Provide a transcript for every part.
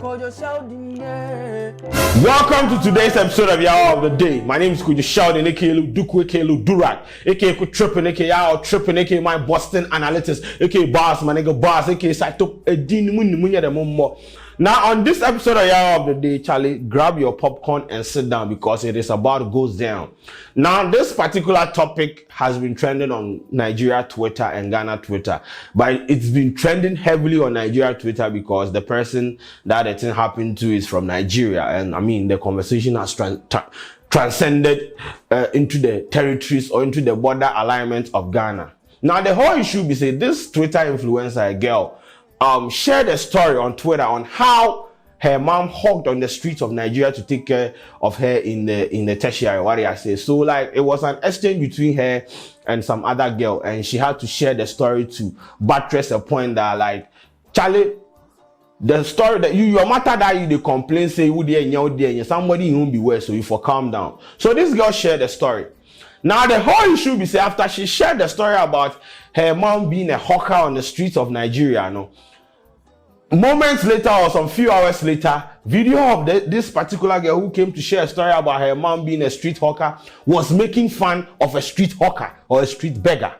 Sheldon, yeah. Welcome to today's episode of Y'all of the Day. My name is Sheldon, aka Duku, aka Durak, aka Trippin, aka Y'all Trippin, aka my Boston Analytics, aka Boss, my nigga Boss, aka Saito Edin Munya de Momo. Now, on this episode of Y'all of the Day, Charlie, grab your popcorn and sit down because it is about to go down. Now, this particular topic has been trending on Nigeria Twitter and Ghana Twitter, but it's been trending heavily on Nigeria Twitter because the person that the thing happened to is from Nigeria, and I mean the conversation has transcended into the territories or into the border alignment of Ghana. Now, the whole issue be say this Twitter influencer, a girl, shared a story on Twitter on how her mom hugged on the streets of Nigeria to take care of her in the tertiary, what I say. So like it was an exchange between her and some other girl, and she had to share the story to buttress a point that like, Charlie, the story that your matter that you they complain say you there somebody won't be worse, so you for calm down. So this girl shared the story. Now the whole issue be say after she shared the story about her mom being a hawker on the streets of Nigeria, no. Moments later or some few hours later, video of this particular girl who came to share a story about her mom being a street hawker was making fun of a street hawker or a street beggar.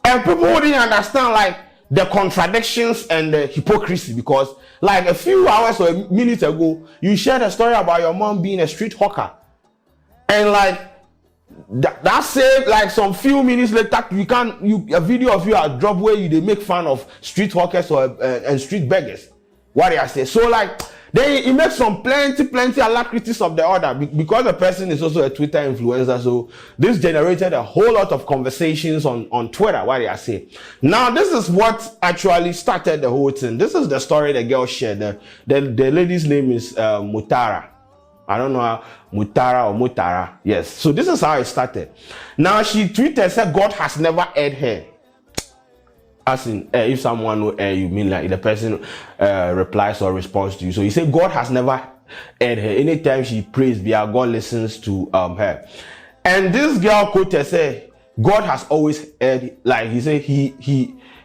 And people didn't understand like the contradictions and the hypocrisy because like a few hours or a minute ago, you shared a story about your mom being a street hawker. And like, that said, like some few minutes later, a video of you are dropped where they make fun of street hawkers or and street beggars. What I say? So like, it makes some plenty alacrities of the order because the person is also a Twitter influencer. So this generated a whole lot of conversations on Twitter. What I say? Now this is what actually started the whole thing. This is the story the girl shared. The lady's name is Mutara. I don't know how Mutara or Mutara. Yes. So this is how it started. Now she tweeted, said God has never heard her. As in, if someone will hear you, mean like the person replies or responds to you. So he said God has never heard her. Anytime she prays, God listens to her. And this girl quoted said, God has always heard. Like he said,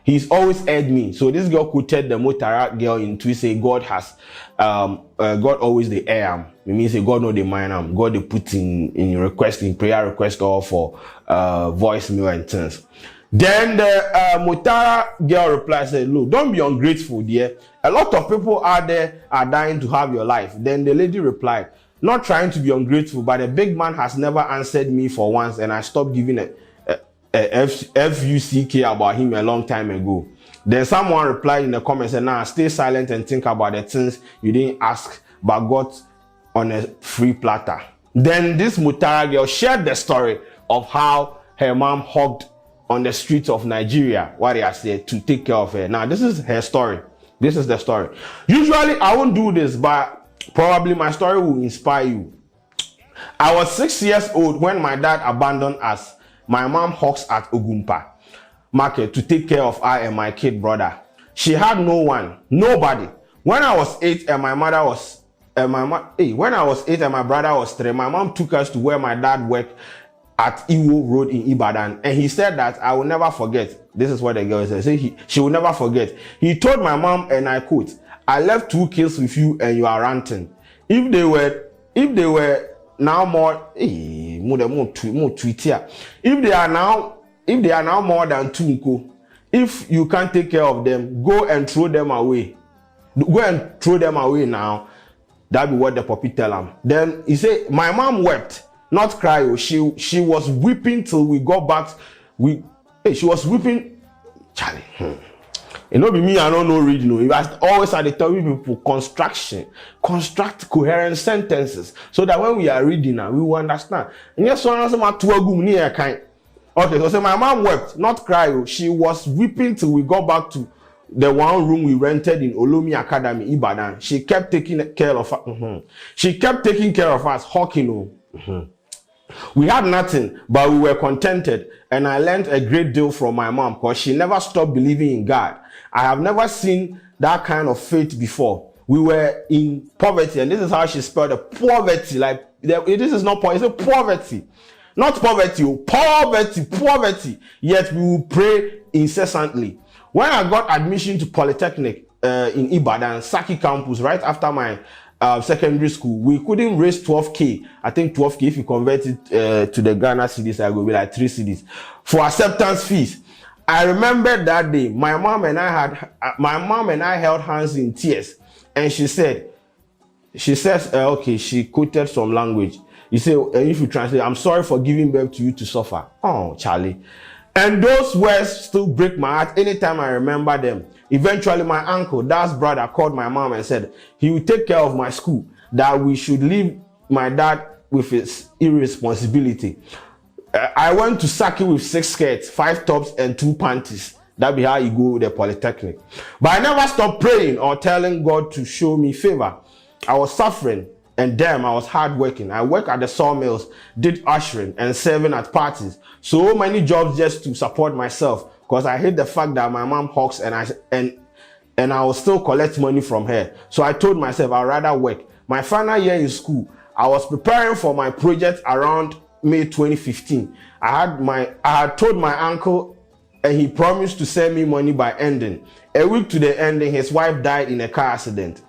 He's always heard me. So this girl quoted the Mutara girl in tweet say God has God always the hear am. It means say God know the mind am. God they put in request, in prayer request or for voicemail and things. Then the Mutara girl replied said, look, don't be ungrateful, dear. A lot of people out there are dying to have your life. Then the lady replied, not trying to be ungrateful, but a big man has never answered me for once, and I stopped giving a FUCK about him a long time ago. Then someone replied in the comments and now stay silent and think about the things you didn't ask but got on a free platter. Then this Mutara girl shared the story of how her mom hugged on the streets of Nigeria, what I said, to take care of her. Now this is her story. This is the story. Usually I won't do this, but probably my story will inspire you. I was 6 years old when my dad abandoned us. My mom hawks at Ogumpa market to take care of I and my kid brother. She had no one, nobody. When I was 8 and my mother was when I was 8 and my brother was 3, my mom took us to where my dad worked at Iwo Road in Ibadan, and he said that I will never forget. This is what the girl said. She will never forget. He told my mom, and I quote, I left 2 kids with you and you are ranting. If they were now more tweet here. If they are now more than 2, if you can't take care of them, go and throw them away. Go and throw them away now. That be what the puppy tell him. Then he said, my mom wept, not cry. She was weeping till we got back. She was weeping, Charlie. It not be me, I don't know reading. You always had to tell people construct coherent sentences so that when we are reading now, we will understand. And yes, one answer my kind. Okay, so say my mom wept, not cry. She was weeping till we got back to the one room we rented in Olomi Academy, Ibadan. She kept taking care of us. She kept taking care of us, hawking. We had nothing, but we were contented, and I learned a great deal from my mom because she never stopped believing in God. I have never seen that kind of faith before. We were in poverty, and this is how she spelled the poverty. Like this is not poverty, it's poverty, not poverty, poverty. Yet we will pray incessantly. When I got admission to Polytechnic, in Ibadan, Saki campus, right after my secondary school. We couldn't raise 12K. I think 12K, if you convert it to the Ghana cedis, I will be like 3 cedis for acceptance fees. I remember that day, my mom and I held hands in tears, and she says, okay, she quoted some language. You say, if you translate, I'm sorry for giving birth to you to suffer. Oh, Charlie. And those words still break my heart anytime I remember them. Eventually, my uncle, Dad's brother, called my mom and said he would take care of my school, that we should leave my dad with his irresponsibility. I went to Saki with 6 skirts, 5 tops, and 2 panties. That be how you go with the polytechnic. But I never stopped praying or telling God to show me favor. I was suffering, and damn, I was hardworking. I worked at the sawmills, did ushering and serving at parties. So many jobs just to support myself, because I hate the fact that my mom hawks and I will still collect money from her. So I told myself I'd rather work. My final year in school, I was preparing for my project around May 2015. I had told my uncle, and he promised to send me money by ending. A week to the ending, his wife died in a car accident.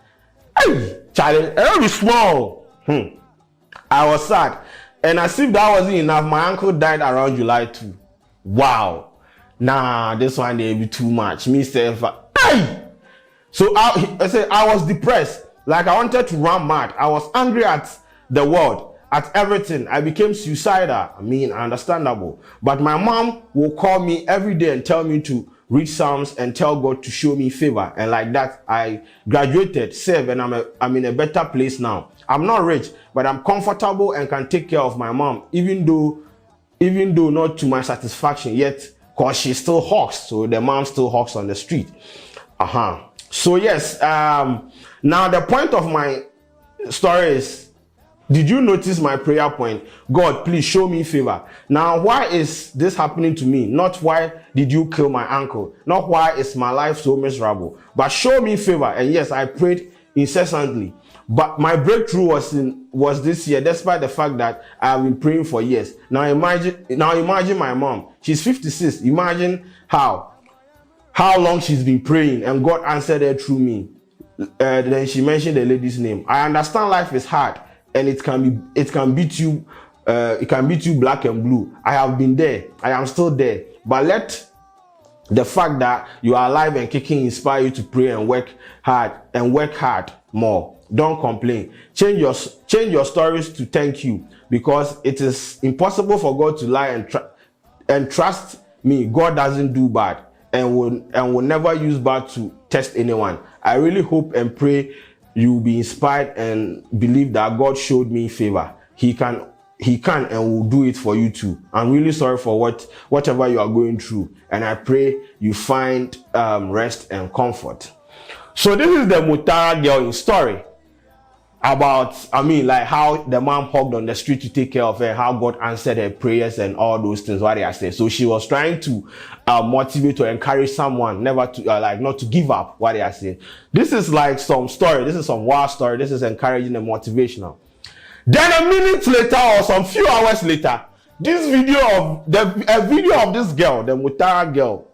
Hey, Charlie, very small. I was sad. And as if that wasn't enough, my uncle died around July 2. Wow. Nah, this one they be too much. Me say, hey! So I said I was depressed. Like I wanted to run mad. I was angry at the world, at everything. I became suicidal. I mean, understandable. But my mom will call me every day and tell me to read Psalms and tell God to show me favor. And like that, I graduated, saved, and I'm in a better place now. I'm not rich, but I'm comfortable and can take care of my mom, even though not to my satisfaction yet, because she still hawks. So the mom still hawks on the street. So yes, now the point of my story is, did you notice my prayer point? God, please show me favor. Now, why is this happening to me? Not why did you kill my uncle? Not why is my life so miserable? But show me favor. And yes, I prayed incessantly. But my breakthrough was this year, despite the fact that I've been praying for years. Now imagine my mom. She's 56. Imagine how long she's been praying, and God answered her through me. Then she mentioned the lady's name. I understand life is hard, and it can beat you black and blue. I have been there. I am still there. But let the fact that you are alive and kicking inspire you to pray and work hard more. Don't complain. Change your stories to thank you, because it is impossible for God to lie, and trust me, God doesn't do bad and will never use bad to test anyone. I really hope and pray you will be inspired and believe that God showed me favor. He can and will do it for you too. I'm really sorry for whatever you are going through, and I pray you find rest and comfort. So this is the Mutara girl in story about, how the mom hugged on the street to take care of her, how God answered her prayers and all those things, what they are saying. So she was trying to motivate or encourage someone never to, not to give up, what they are saying. This is like some story. This is some wild story. This is encouraging and motivational. Then a minute later or some few hours later, a video of this girl, the Mutara girl,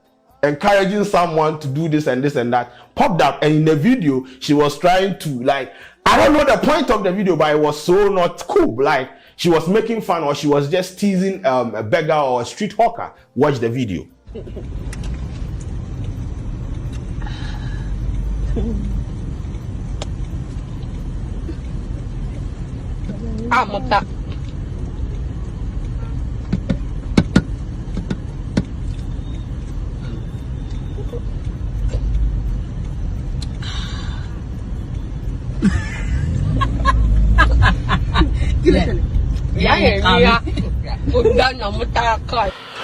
encouraging someone to do this and that popped up. And in the video, she was trying to I don't know the point of the video, but it was so not cool. Like she was making fun, or she was just teasing a beggar or a street hawker. Watch the video.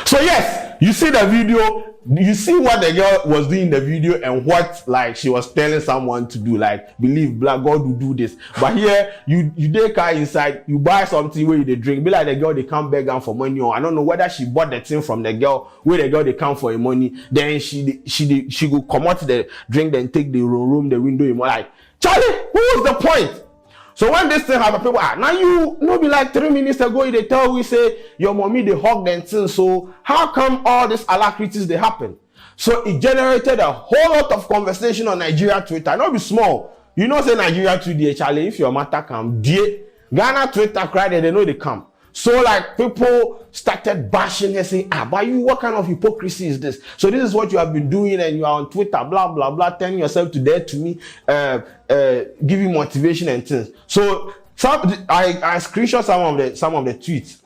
So yes, you see the video, you see what the girl was doing in the video and what she was telling someone to do, believe black God will do this. But here you take her inside, you buy something where they drink, be like the girl they come beg her for money, or I don't know whether she bought the thing from the girl where the girl they come for her money, then she go come out the drink, then take the room, the window, Charlie, what was the point? So when this thing happen, people now you know be like 3 minutes ago they tell we say your mommy they hug them thing. So how come all these alacrities they happen? So it generated a whole lot of conversation on Nigeria Twitter. Not be small. You know, say Nigeria Twitter, Charlie, if your matter come, dear Ghana Twitter cried and they know they come. So like people started bashing her, saying, but you, what kind of hypocrisy is this? So this is what you have been doing, and you are on Twitter, blah blah blah, telling yourself to dare to me, giving motivation and things. So I screenshot some of the tweets.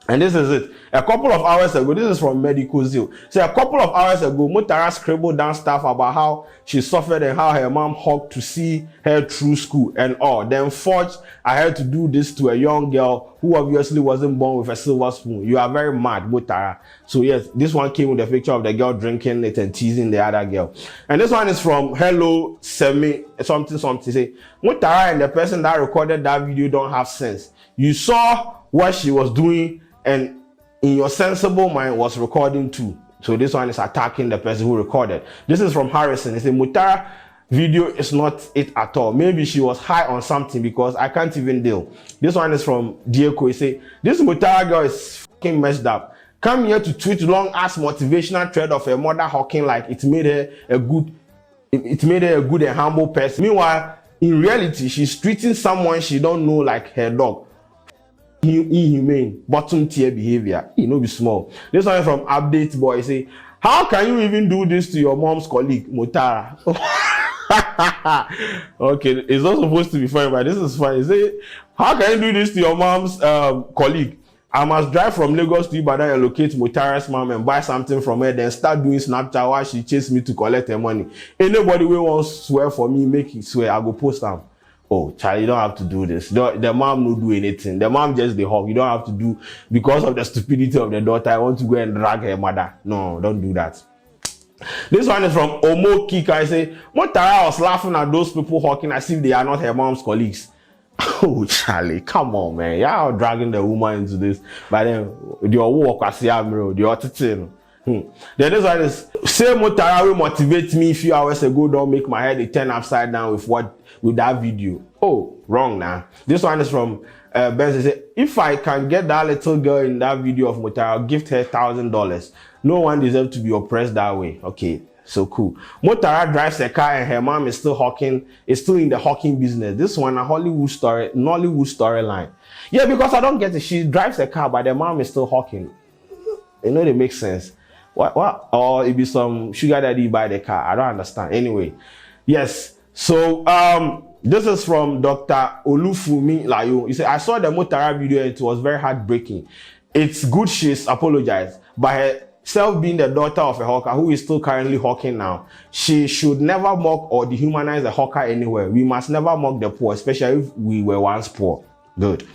And this is it. A couple of hours ago, this is from Medical Zeal. So a couple of hours ago, Mutara scribbled down stuff about how she suffered and how her mom hugged to see her through school and all. Then forged ahead to do this to a young girl who obviously wasn't born with a silver spoon. You are very mad, Mutara. So yes, this one came with a picture of the girl drinking it and teasing the other girl. And this one is from Hello Semi something. Say, Mutara and the person that recorded that video don't have sense. You saw what she was doing, and in your sensible mind was recording too. So this one is attacking the person who recorded. This is from Harrison. He said, Mutara video is not it at all. Maybe she was high on something because I can't even deal. This one is from Diego. He said, this Mutara girl is fucking messed up. Come here to tweet long ass motivational thread of her mother hawking like it made her a good and humble person. Meanwhile, in reality, she's treating someone she don't know like her dog. Inhumane, bottom tier behavior. You know, be small. This one from Update Boy. Say, how can you even do this to your mom's colleague, Mutara? Okay, it's not supposed to be funny, but this is funny. Say, how can you do this to your mom's colleague? I must drive from Lagos to Ibadan and locate Mutara's mom and buy something from her, then start doing Snapchat while she chase me to collect her money. Anybody who wants to swear for me, make it swear. I go post them. Oh, Charlie, you don't have to do this. The mom no do anything. The mom just the hug. You don't have to do, because of the stupidity of the daughter, I want to go and drag her mother. No, don't do that. This one is from Omo Kika. I say, Mutara was laughing at those people hawking as if they are not her mom's colleagues. Oh, Charlie, come on, man. Y'all dragging the woman into this. But then, the walk, I see, the other Then this one is, say Mutara will motivate me a few hours ago, don't make my head turn upside down with that video. Oh, wrong now. This one is from Ben. Say, if I can get that little girl in that video of Mutara, I'll gift her $1,000. No one deserves to be oppressed that way. Okay, so cool. Mutara drives a car and her mom is still in the hawking business. This one a Nollywood storyline. Yeah, because I don't get it. She drives a car, but the mom is still hawking. You know, it makes sense. What? Or it be some sugar daddy buy the car. I don't understand. Anyway, yes. So this is from Dr. Olufumi Layo. He said, I saw the Mutara video and it was very heartbreaking. It's good she's apologized, but herself being the daughter of a hawker who is still currently hawking now, she should never mock or dehumanize a hawker anywhere. We must never mock the poor, especially if we were once poor. Good.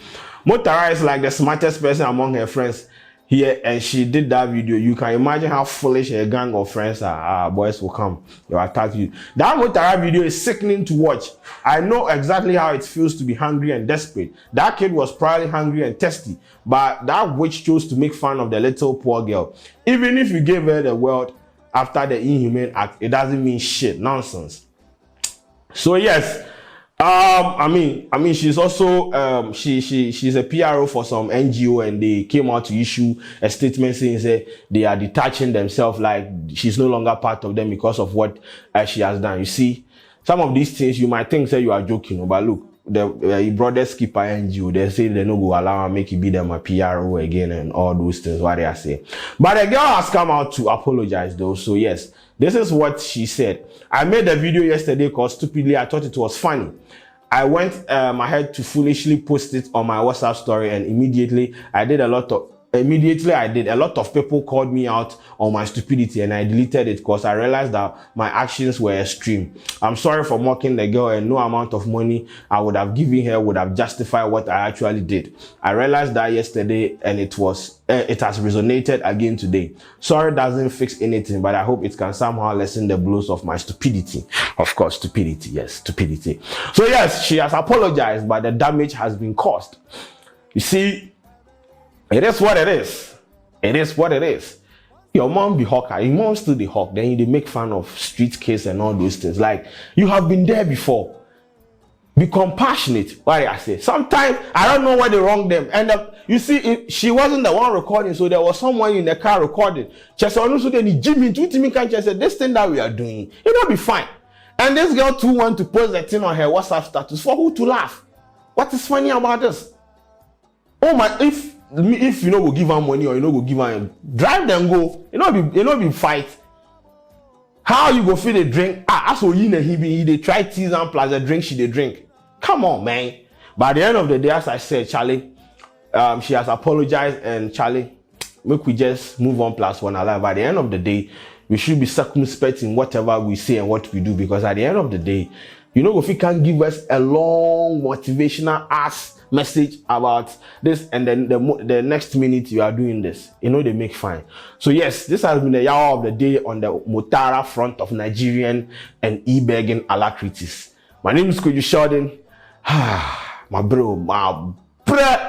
Mutara is like the smartest person among her friends here, and she did that video. You can imagine how foolish a gang of friends are. Boys will come, they'll attack you. That Mutara video is sickening to watch. I know exactly how it feels to be hungry and desperate. That kid was probably hungry and thirsty, but that witch chose to make fun of the little poor girl. Even if you gave her the world after the inhumane act, it doesn't mean shit. Nonsense. So yes, I mean, she's also she's a PRO for some NGO, and they came out to issue a statement saying that they are detaching themselves, like she's no longer part of them because of what she has done. You see, some of these things you might think say you are joking, but look, the brother skipper NGO, they say they no go allow and make it be them a PRO again and all those things what they are saying. But the girl has come out to apologize though. So yes, this is what she said. I made a video yesterday because stupidly I thought it was funny. I went ahead to foolishly post it on my WhatsApp story, and immediately I did a lot of people called me out on my stupidity, and I deleted it because I realized that my actions were extreme. I'm sorry for mocking the girl, and no amount of money I would have given her would have justified what I actually did. I realized that yesterday, and it has resonated again today. Sorry doesn't fix anything, but I hope it can somehow lessen the blows of my stupidity. Of course, stupidity. Yes, stupidity. So yes, she has apologized, but the damage has been caused. You see, it is what it is. It is what it is. Your mom be hawker, your mom still the hawk, then they make fun of street kids and all those things. Like, you have been there before. Be compassionate. Why I say? Sometimes I don't know why they wrong them. And you see, if she wasn't the one recording, so there was someone in the car recording. Just also then Jimmy, Jimmy can't just say this thing that we are doing, it'll be fine. And this girl too want to post that thing on her WhatsApp status for who to laugh. What is funny about this? Oh my, if you know go give her money or you know go give her, drive them go. You know be fight. How you go feel the drink? As for you they try tease and plus the drink she they drink. Come on, man. By the end of the day, as I said, Charlie, she has apologized, and Charlie, make we just move on plus one alive. By the end of the day, we should be circumspect in whatever we say and what we do, because at the end of the day, you know, if you can give us a long motivational ass message about this, and then the next minute you are doing this, you know, they make fine. So yes, this has been the hour of the day on the Motara front of Nigerian and e-begging alacrities. My name is Sheldon. My bro, my bruh.